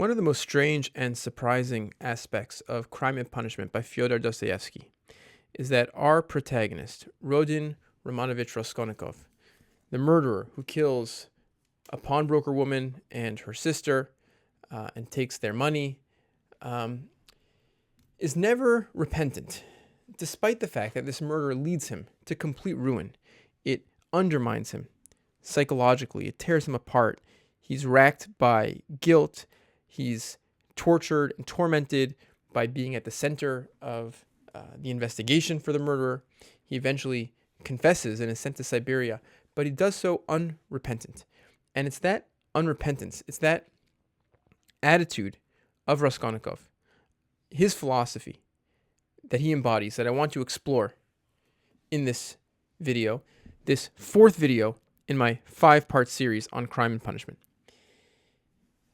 One of the most strange and surprising aspects of Crime and Punishment by Fyodor Dostoevsky is that our protagonist, Rodin Romanovich Raskolnikov, the murderer who kills a pawnbroker woman and her sister and takes their money, is never repentant, despite the fact that this murder leads him to complete ruin. It undermines him psychologically, it tears him apart. He's racked by guilt. He's tortured and tormented by being at the center of the investigation for the murderer. He eventually confesses and is sent to Siberia, but he does so unrepentant. And it's that unrepentance, it's that attitude of Raskolnikov, his philosophy that he embodies, that I want to explore in this video, this fourth video in my 5-part series on Crime and Punishment.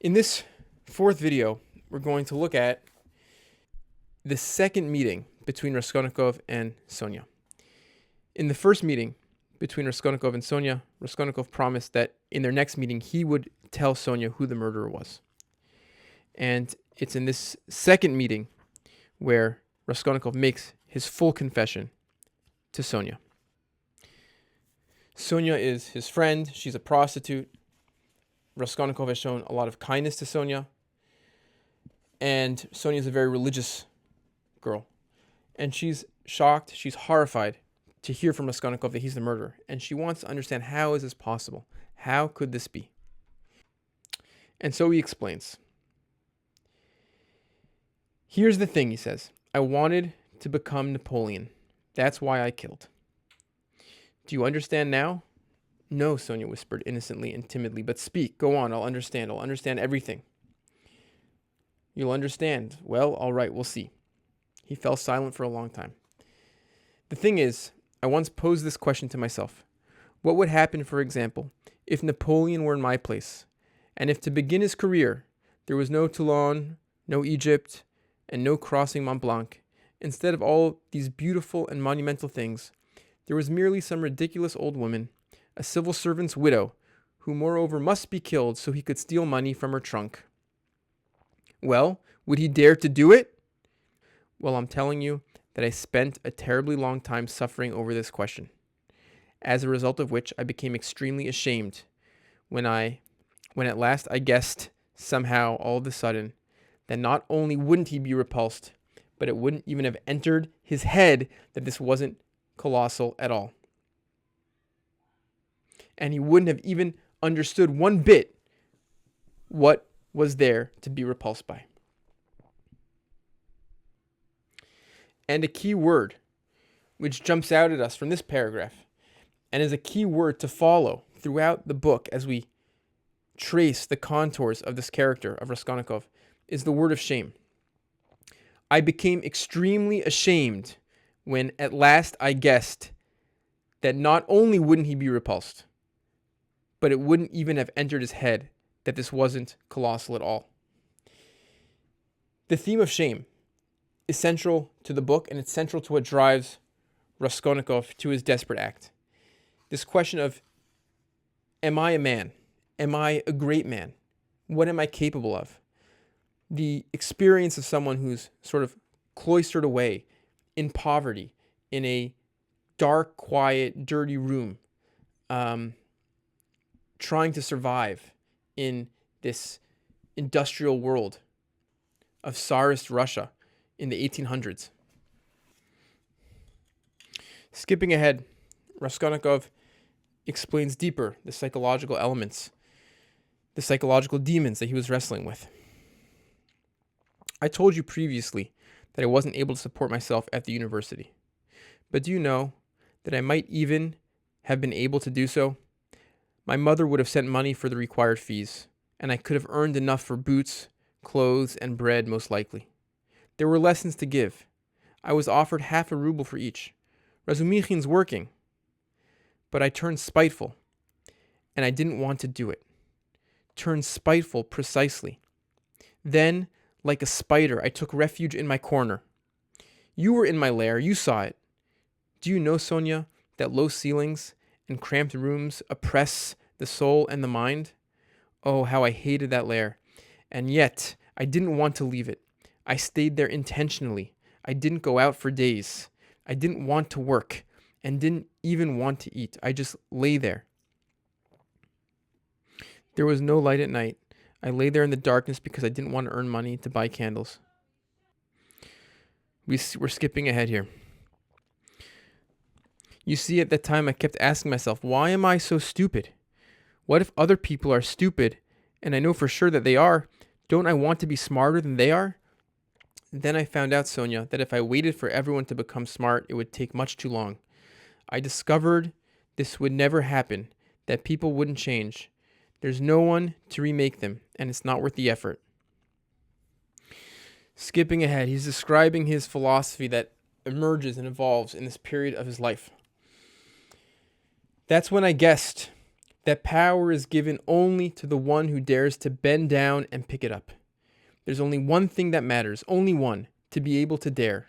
In this fourth video, we're going to look at the second meeting between Raskolnikov and Sonia. In the first meeting between Raskolnikov and Sonia, Raskolnikov promised that in their next meeting, he would tell Sonia who the murderer was. And it's in this second meeting where Raskolnikov makes his full confession to Sonia. Sonia is his friend. She's a prostitute. Raskolnikov has shown a lot of kindness to Sonia. And Sonia is a very religious girl. And she's shocked, she's horrified to hear from Raskolnikov that he's the murderer. And she wants to understand, how is this possible? How could this be? And so he explains. Here's the thing, he says. I wanted to become Napoleon. That's why I killed. Do you understand now? No, Sonia whispered innocently and timidly. But speak, go on, I'll understand everything. You'll understand. Well, all right, we'll see. He fell silent for a long time. The thing is, I once posed this question to myself. What would happen, for example, if Napoleon were in my place, and if to begin his career, there was no Toulon, no Egypt, and no crossing Mont Blanc? Instead of all these beautiful and monumental things, there was merely some ridiculous old woman, a civil servant's widow, who moreover must be killed so he could steal money from her trunk. Well, would he dare to do it? Well, I'm telling you that I spent a terribly long time suffering over this question, as a result of which I became extremely ashamed when at last I guessed somehow all of a sudden that not only wouldn't he be repulsed, but it wouldn't even have entered his head that this wasn't colossal at all. And he wouldn't have even understood one bit what was there to be repulsed by. And a key word which jumps out at us from this paragraph and is a key word to follow throughout the book as we trace the contours of this character of Raskolnikov is the word of shame. I became extremely ashamed when at last I guessed that not only wouldn't he be repulsed, but it wouldn't even have entered his head that this wasn't colossal at all. The theme of shame is central to the book, and it's central to what drives Raskolnikov to his desperate act. This question of, am I a man? Am I a great man? What am I capable of? The experience of someone who's sort of cloistered away in poverty, in a dark, quiet, dirty room, trying to survive in this industrial world of Tsarist Russia in the 1800s. Skipping ahead, Raskolnikov explains deeper the psychological elements, the psychological demons that he was wrestling with. I told you previously that I wasn't able to support myself at the university. But do you know that I might even have been able to do so? My mother would have sent money for the required fees, and I could have earned enough for boots, clothes, and bread most likely. There were lessons to give. I was offered half a ruble for each. Razumikhin's working. But I turned spiteful, and I didn't want to do it. Turned spiteful precisely. Then, like a spider, I took refuge in my corner. You were in my lair, you saw it. Do you know, Sonia, that low ceilings and cramped rooms oppress the soul and the mind? Oh, how I hated that lair, And yet, I didn't want to leave it. I stayed there intentionally. I didn't go out for days. I didn't want to work and didn't even want to eat. I just lay there. There was no light at night. I lay there in the darkness because I didn't want to earn money to buy candles. We're skipping ahead here. You see, at that time, I kept asking myself, why am I so stupid? What if other people are stupid, and I know for sure that they are? Don't I want to be smarter than they are? Then I found out, Sonia, that if I waited for everyone to become smart, it would take much too long. I discovered this would never happen, that people wouldn't change. There's no one to remake them, and it's not worth the effort. Skipping ahead, he's describing his philosophy that emerges and evolves in this period of his life. That's when I guessed that power is given only to the one who dares to bend down and pick it up. There's only one thing that matters, only one, to be able to dare.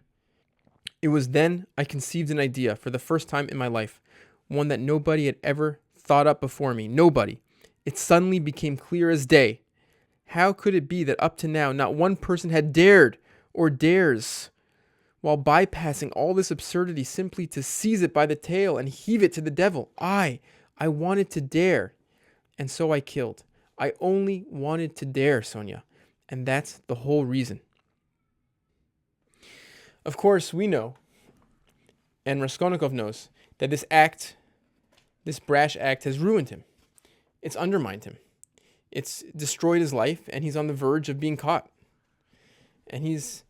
It was then I conceived an idea for the first time in my life, one that nobody had ever thought up before me. Nobody. It suddenly became clear as day. How could it be that up to now not one person had dared or dares, while bypassing all this absurdity, simply to seize it by the tail and heave it to the devil? I wanted to dare, and so I killed. I only wanted to dare, Sonia, and that's the whole reason. Of course, we know, and Raskolnikov knows, that this brash act has ruined him. It's undermined him. It's destroyed his life, and he's on the verge of being caught. And he's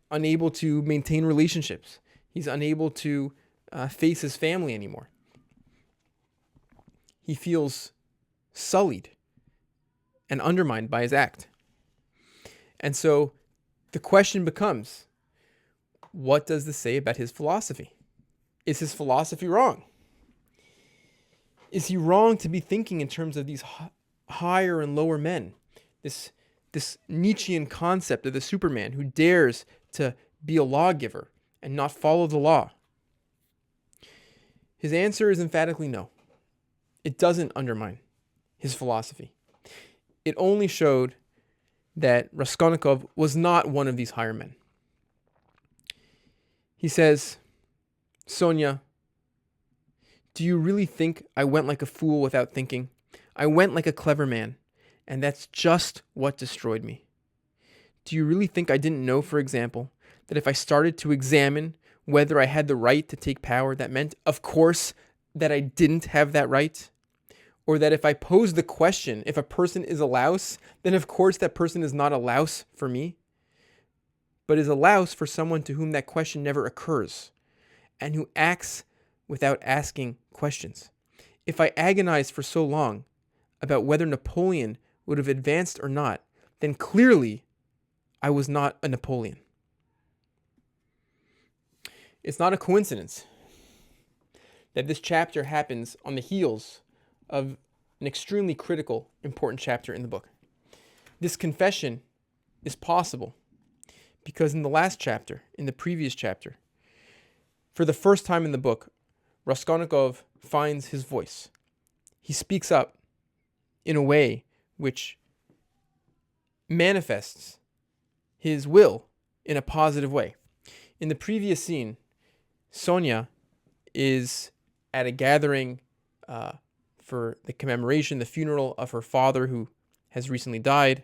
unable to maintain relationships. He's unable to face his family anymore. He feels sullied and undermined by his act. And so the question becomes, what does this say about his philosophy? Is his philosophy wrong? Is he wrong to be thinking in terms of these higher and lower men? This Nietzschean concept of the Superman who dares to be a lawgiver and not follow the law? His answer is emphatically no. It doesn't undermine his philosophy. It only showed that Raskolnikov was not one of these higher men. He says, Sonia, do you really think I went like a fool without thinking? I went like a clever man, and that's just what destroyed me. Do you really think I didn't know, for example, that if I started to examine whether I had the right to take power, that meant, of course, that I didn't have that right? Or that if I pose the question, if a person is a louse, then of course that person is not a louse for me, but is a louse for someone to whom that question never occurs, and who acts without asking questions. If I agonized for so long about whether Napoleon would have advanced or not, then clearly I was not a Napoleon. It's not a coincidence that this chapter happens on the heels of an extremely critical, important chapter in the book. This confession is possible because in the last chapter, in the previous chapter, for the first time in the book, Raskolnikov finds his voice. He speaks up in a way which manifests his will in a positive way. In the previous scene, Sonia is at a gathering for the commemoration, the funeral of her father who has recently died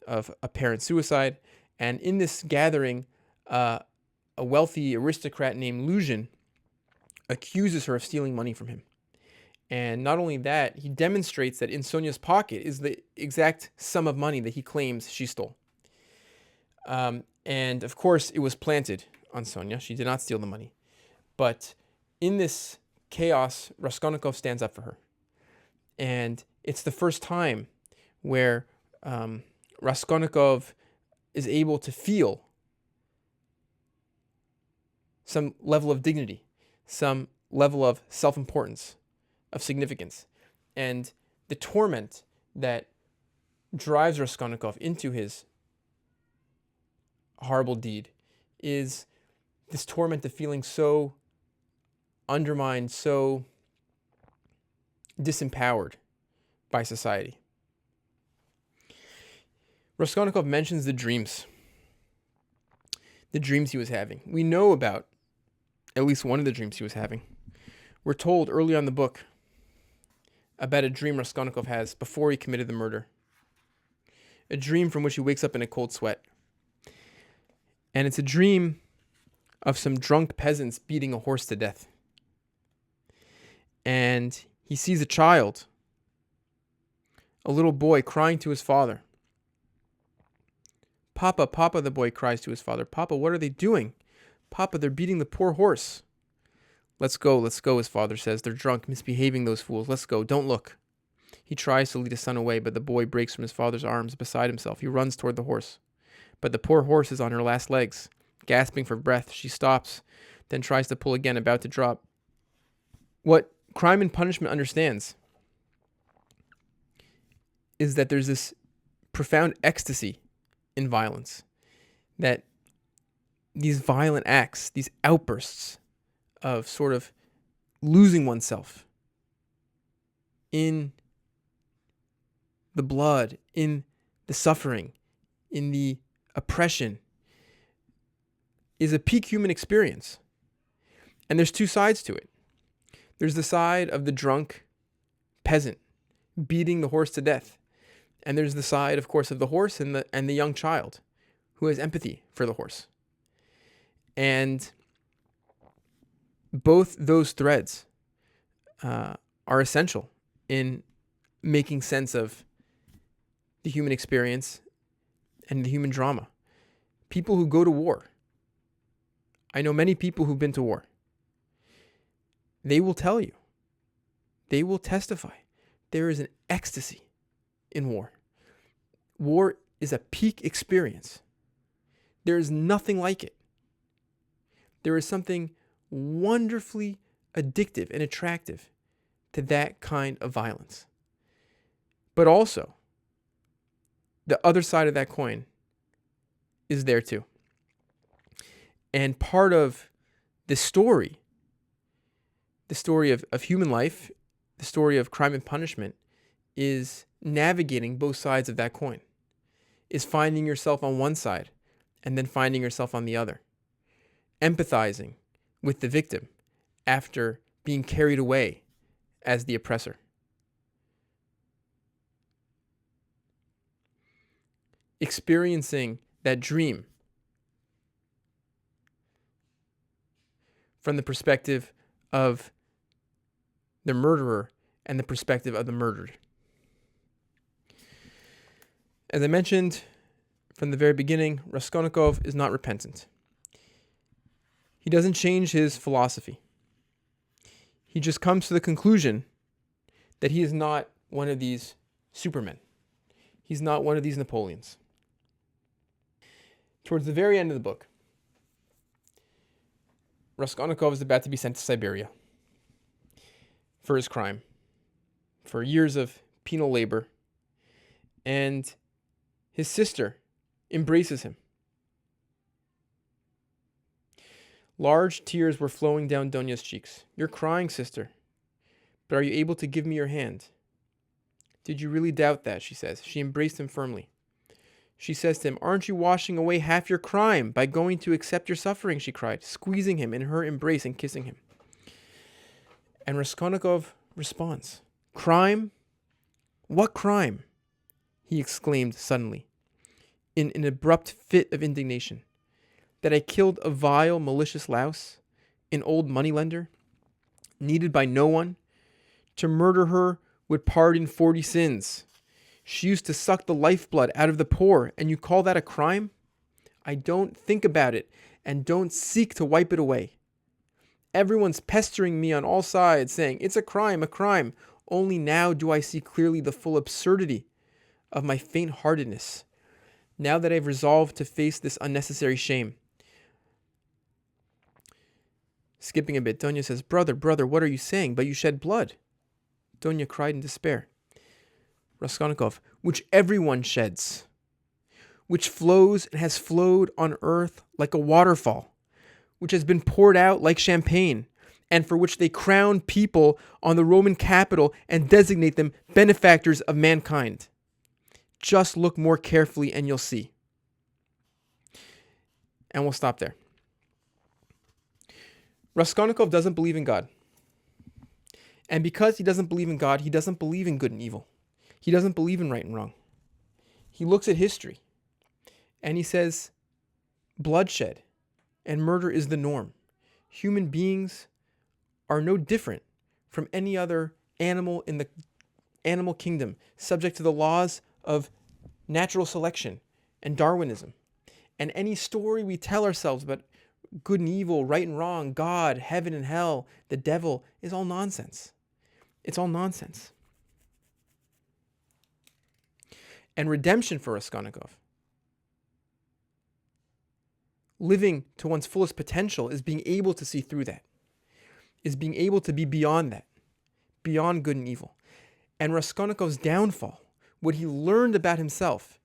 of apparent suicide. And in this gathering, a wealthy aristocrat named Luzhin accuses her of stealing money from him. And not only that, he demonstrates that in Sonia's pocket is the exact sum of money that he claims she stole. And of course, it was planted on Sonia. She did not steal the money. But in this chaos, Raskolnikov stands up for her. And it's the first time where Raskolnikov is able to feel some level of dignity, some level of self-importance, of significance. And the torment that drives Raskolnikov into his horrible deed is this torment of feeling so undermined, so disempowered by society. Raskolnikov mentions the dreams he was having. We know about at least one of the dreams he was having. We're told early on in the book about a dream Raskolnikov has before he committed the murder. A dream from which he wakes up in a cold sweat. And it's a dream of some drunk peasants beating a horse to death. And he sees a child, a little boy, crying to his father. "Papa, Papa," the boy cries to his father. "Papa, what are they doing? Papa, they're beating the poor horse." Let's go, his father says. "They're drunk, misbehaving, those fools. Let's go, don't look." He tries to lead his son away, but the boy breaks from his father's arms. Beside himself, he runs toward the horse. But the poor horse is on her last legs. Gasping for breath, she stops, then tries to pull again, about to drop. What Crime and Punishment understands is that there's this profound ecstasy in violence. That these violent acts, these outbursts of sort of losing oneself in the blood, in the suffering, in the oppression, is a peak human experience. And there's two sides to it. There's the side of the drunk peasant beating the horse to death. And there's the side, of course, of the horse and the young child who has empathy for the horse. And both those threads are essential in making sense of the human experience and the human drama. People who go to war, I know many people who've been to war. They will tell you, they will testify, there is an ecstasy in war. War is a peak experience. There is nothing like it. There is something wonderfully addictive and attractive to that kind of violence. But also, the other side of that coin is there too. And part of the story of human life, the story of crime and punishment, is navigating both sides of that coin, is finding yourself on one side and then finding yourself on the other, empathizing with the victim after being carried away as the oppressor. Experiencing that dream from the perspective of the murderer and the perspective of the murdered. As I mentioned from the very beginning, Raskolnikov is not repentant. He doesn't change his philosophy. He just comes to the conclusion that he is not one of these supermen. He's not one of these Napoleons. Towards the very end of the book, Raskolnikov is about to be sent to Siberia for his crime, for years of penal labor, and his sister embraces him. Large tears were flowing down Donya's cheeks. "You're crying, sister, but are you able to give me your hand?" "Did you really doubt that?" she says. She embraced him firmly. She says to him, "Aren't you washing away half your crime by going to accept your suffering?" she cried, squeezing him in her embrace and kissing him. And Raskolnikov responds, "Crime? What crime?" he exclaimed suddenly, in an abrupt fit of indignation. "That I killed a vile, malicious louse, an old moneylender, needed by no one. To murder her would pardon 40 sins. She used to suck the lifeblood out of the poor, and you call that a crime? I don't think about it, and don't seek to wipe it away. Everyone's pestering me on all sides, saying, 'It's a crime, a crime.' Only now do I see clearly the full absurdity of my faint-heartedness, now that I've resolved to face this unnecessary shame." Skipping a bit, Donya says, brother, what are you saying? But you shed blood." Donya cried in despair. Raskolnikov, "Which everyone sheds, which flows and has flowed on earth like a waterfall, which has been poured out like champagne, and for which they crown people on the Roman Capitol and designate them benefactors of mankind. Just look more carefully and you'll see. And we'll stop there. Raskolnikov doesn't believe in God. And because he doesn't believe in God, he doesn't believe in good and evil. He doesn't believe in right and wrong. He looks at history and he says, bloodshed and murder is the norm. Human beings are no different from any other animal in the animal kingdom, subject to the laws of natural selection and Darwinism. And any story we tell ourselves about good and evil, right and wrong, God, heaven and hell, the devil, is all nonsense. It's all nonsense. And redemption for Raskolnikov, living to one's fullest potential, is being able to see through that, is being able to be beyond that, beyond good and evil. And Raskolnikov's downfall, what he learned about himself,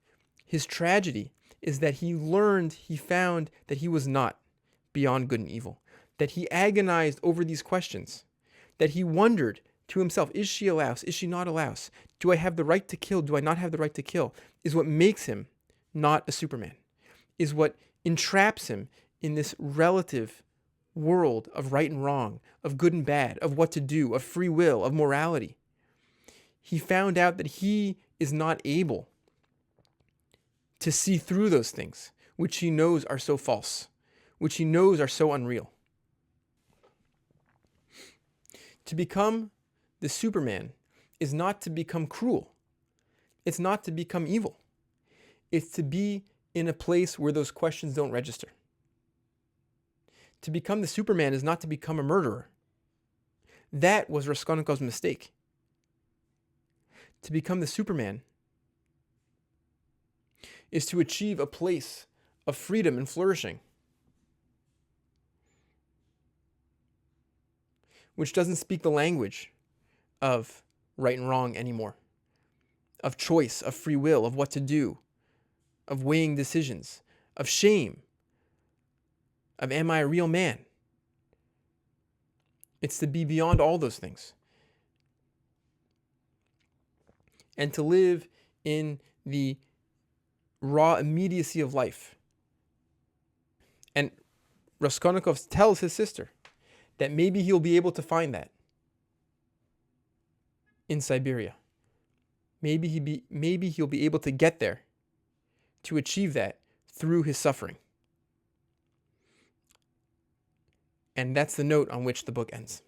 his tragedy, is that he found that he was not beyond good and evil, that he agonized over these questions, that he wondered to himself, is she a louse? Is she not a louse? Do I have the right to kill? Do I not have the right to kill? Is what makes him not a Superman, is what entraps him in this relative world of right and wrong, of good and bad, of what to do, of free will, of morality. He found out that he is not able to see through those things, which he knows are so false, which he knows are so unreal. To become the Superman is not to become cruel. It's not to become evil. It's to be in a place where those questions don't register. To become the Superman is not to become a murderer. That was Raskolnikov's mistake. To become the Superman is to achieve a place of freedom and flourishing, which doesn't speak the language of right and wrong anymore, of choice, of free will, of what to do, of weighing decisions, of shame, of am I a real man? It's to be beyond all those things and to live in the raw immediacy of life. And Raskolnikov tells his sister that maybe he'll be able to find that in Siberia. Maybe he'll be able to get there, to achieve that through his suffering. And that's the note on which the book ends.